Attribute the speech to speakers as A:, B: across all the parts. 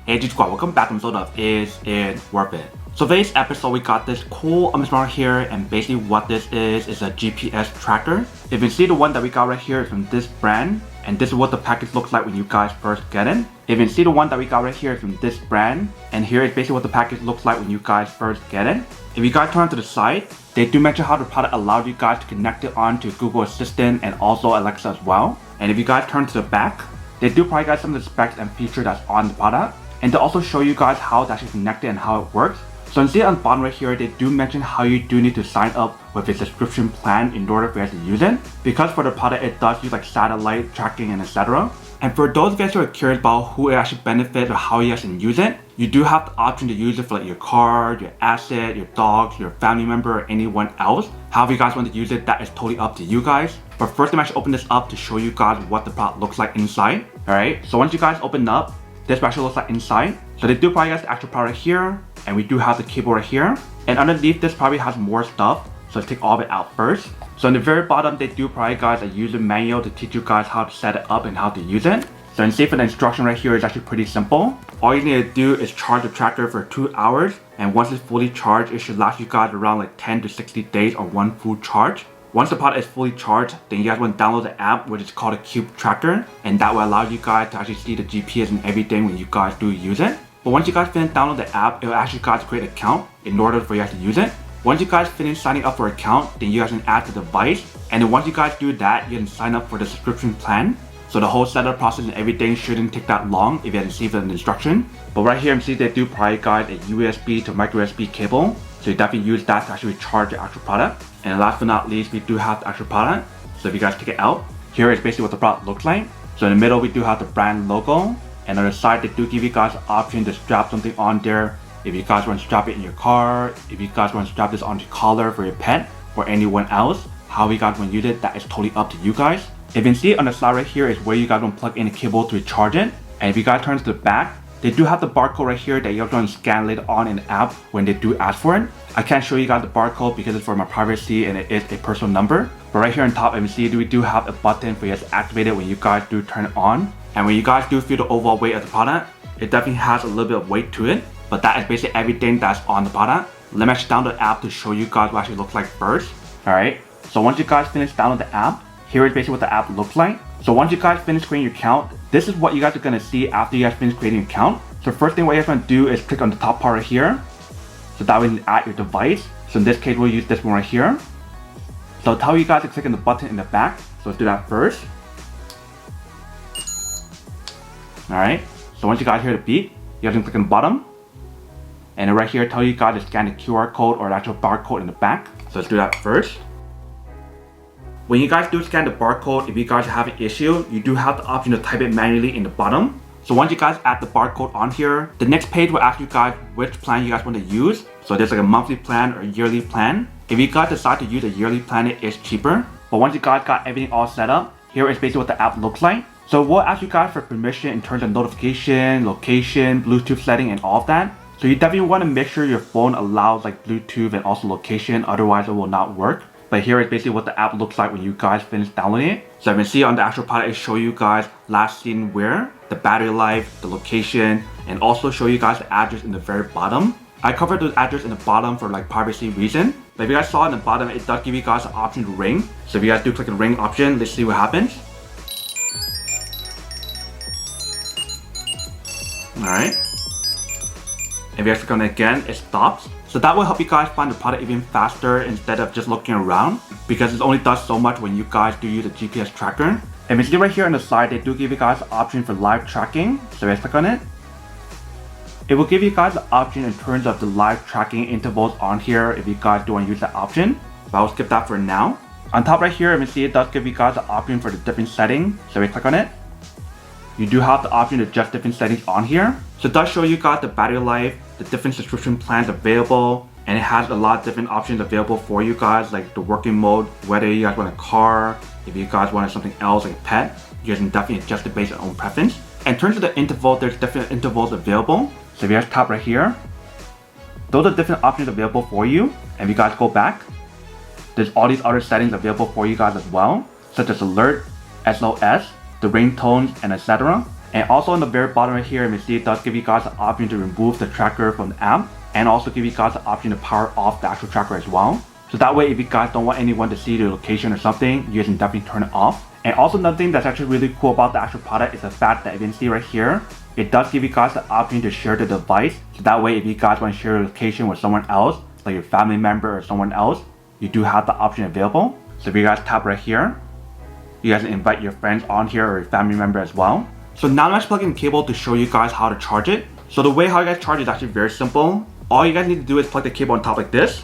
A: Hey G Squad, welcome back to episode of Is It Worth It? So today's episode we got this cool smart here, and basically what this is a GPS tracker. If you see the one that we got right here is from this brand, and this is what the package looks like when you guys first get it. If you see the one that we got right here is from this brand, and here is basically what the package looks like when you guys first get it. If you guys turn to the side, they do mention how the product allows you guys to connect it on to Google Assistant and also Alexa as well. And if you guys turn to the back, they do provide guys some of the specs and features that's on the product, and to also show you guys how it's actually connected and how it works. So you see on the bottom right here, they do mention how you do need to sign up with a subscription plan in order for you guys to use it. Because for the product, it does use like satellite tracking and etc. And for those guys who are curious about who it actually benefits or how you guys can use it, you do have the option to use it for like your car, your asset, your dogs, your family member, or anyone else. However you guys want to use it, that is totally up to you guys. But first, I'm actually open this up to show you guys what the product looks like inside. Alright, so once you guys open up, this actually looks like inside. So they do provide guys the actual product here, and we do have the cable right here. And underneath this probably has more stuff, so let's take all of it out first. So in the very bottom, they do provide guys a user manual to teach you guys how to set it up and how to use it. So in say for the instruction right here is actually pretty simple. All you need to do is charge the tracker for 2 hours, and once it's fully charged, it should last you guys around like 10 to 60 days on one full charge. Once the product is fully charged, then you guys want to download the app, which is called a Cube Tracker, and that will allow you guys to actually see the GPS and everything when you guys do use it. But once you guys finish download the app, it will actually guys create an account in order for you guys to use it. Once you guys finish signing up for an account, then you guys can add the device, and then once you guys do that, you can sign up for the subscription plan. So the whole setup process and everything shouldn't take that long if you haven't received an instruction. But right here, you see they do provide guys a USB to micro USB cable. So you definitely use that to actually charge the actual product. And last but not least, we do have the actual product. So if you guys take it out, here is basically what the product looks like. So in the middle, we do have the brand logo. And on the side, they do give you guys the option to strap something on there. If you guys want to strap it in your car, if you guys want to strap this on your collar for your pet or anyone else, how you guys want to use it, that is totally up to you guys. If you can see on the side right here is where you guys want to plug in the cable to recharge it. And if you guys turn to the back, they do have the barcode right here that you're going to scan later on in the app when they do ask for it. I can't show you guys the barcode because it's for my privacy and it is a personal number. But right here on top, you see we do have a button for you guys to activate it when you guys do turn it on. And when you guys do feel the overall weight of the product, it definitely has a little bit of weight to it. But that is basically everything that's on the product. Let me actually download the app to show you guys what it actually looks like first. Alright, so once you guys finish downloading the app, here is basically what the app looks like. So once you guys finish creating your account, this is what you guys are going to see after you guys finish creating your account. So first thing what you guys want to do is click on the top part right here. So that way you can add your device. So in this case, we'll use this one right here. So I'll tell you guys to click on the button in the back. So let's do that first. Alright, so once you guys hear the beep, you guys can click on the bottom. And then right here, tell you guys to scan the QR code or the actual barcode in the back. So let's do that first. When you guys do scan the barcode, if you guys have an issue, you do have the option to type it manually in the bottom. So once you guys add the barcode on here, the next page will ask you guys which plan you guys want to use. So there's like a monthly plan or a yearly plan. If you guys decide to use a yearly plan, it is cheaper. But once you guys got everything all set up, here is basically what the app looks like. So we'll ask you guys for permission in terms of notification, location, Bluetooth setting, and all of that. So you definitely want to make sure your phone allows like Bluetooth and also location, otherwise it will not work. But here is basically what the app looks like when you guys finish downloading it. So you can see on the actual product, it show you guys last seen where, the battery life, the location, and also show you guys the address in the very bottom. I covered the address in the bottom for like privacy reason. But if you guys saw in the bottom, it does give you guys the option to ring. So if you guys do click the ring option, let's see what happens. Alright. If you guys click on it again, it stops. So that will help you guys find the product even faster instead of just looking around, because it only does so much when you guys do use a GPS tracker. And you see right here on the side, they do give you guys the option for live tracking. So let's click on it. It will give you guys the option in terms of the live tracking intervals on here if you guys do want to use that option. But I'll skip that for now. On top right here, you see it does give you guys the option for the different settings. So we click on it. You do have the option to adjust different settings on here. So it does show you guys the battery life, the different subscription plans available, and it has a lot of different options available for you guys, like the working mode, whether you guys want a car, if you guys want something else like a pet, you guys can definitely adjust it based on your own preference. In terms of the interval, there's different intervals available. So if you guys tap right here, those are different options available for you. And if you guys go back, there's all these other settings available for you guys as well, such as alert, SOS, the ringtones, and etc. And also on the very bottom right here, you see it does give you guys the option to remove the tracker from the app and also give you guys the option to power off the actual tracker as well. So that way, if you guys don't want anyone to see your location or something, you guys can definitely turn it off. And also another thing that's actually really cool about the actual product is the fact that you can see right here, it does give you guys the option to share the device. So that way, if you guys want to share your location with someone else, like your family member or someone else, you do have the option available. So if you guys tap right here, you guys can invite your friends on here or your family member as well. So now let's plug in the cable to show you guys how to charge it. So the way how you guys charge is actually very simple. All you guys need to do is plug the cable on top like this.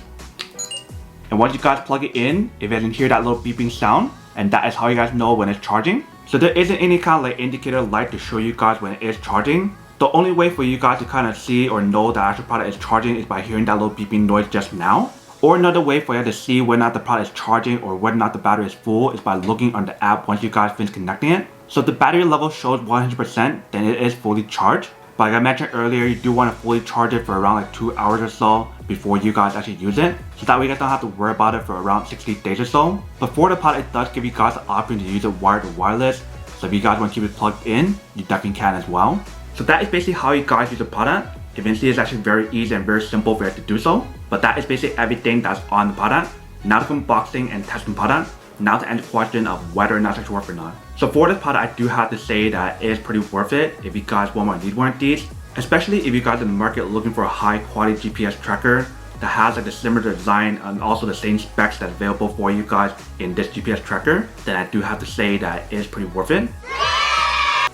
A: And once you guys plug it in, if you guys can hear that little beeping sound, and that is how you guys know when it's charging. So there isn't any kind of like indicator light to show you guys when it is charging. The only way for you guys to kind of see or know the actual product is charging is by hearing that little beeping noise just now. Or another way for you to see whether or not the product is charging or whether or not the battery is full is by looking on the app once you guys finish connecting it. So if the battery level shows 100%, then it is fully charged. But like I mentioned earlier, you do want to fully charge it for around like 2 hours or so before you guys actually use it. So that way you guys don't have to worry about it for around 60 days or so. But for the product, it does give you guys the option to use it wired or wireless. So if you guys want to keep it plugged in, you definitely can as well. So that is basically how you guys use the product. Eventually, it's actually very easy and very simple for you to do so. But that is basically everything that's on the product. Now the unboxing and testing product. Now to answer the question of whether or not it's worth or not. So for this product, I do have to say that it is pretty worth it if you guys want or need one of these. Especially if you guys in the market looking for a high quality GPS tracker that has like a similar design and also the same specs that's available for you guys in this GPS tracker, then I do have to say that it is pretty worth it.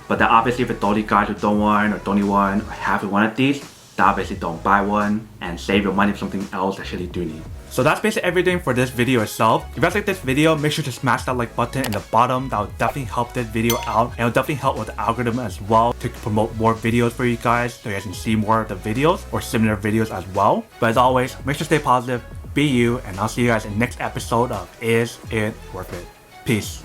A: But then obviously for those of you guys who don't want or don't need one or have one of these, then obviously don't buy one and save your money for something else that you actually do need. So that's basically everything for this video itself. If you guys like this video, make sure to smash that like button in the bottom. That will definitely help this video out and it will definitely help with the algorithm as well to promote more videos for you guys so you guys can see more of the videos or similar videos as well. But as always, make sure to stay positive, be you, and I'll see you guys in the next episode of Is It Worth It? Peace.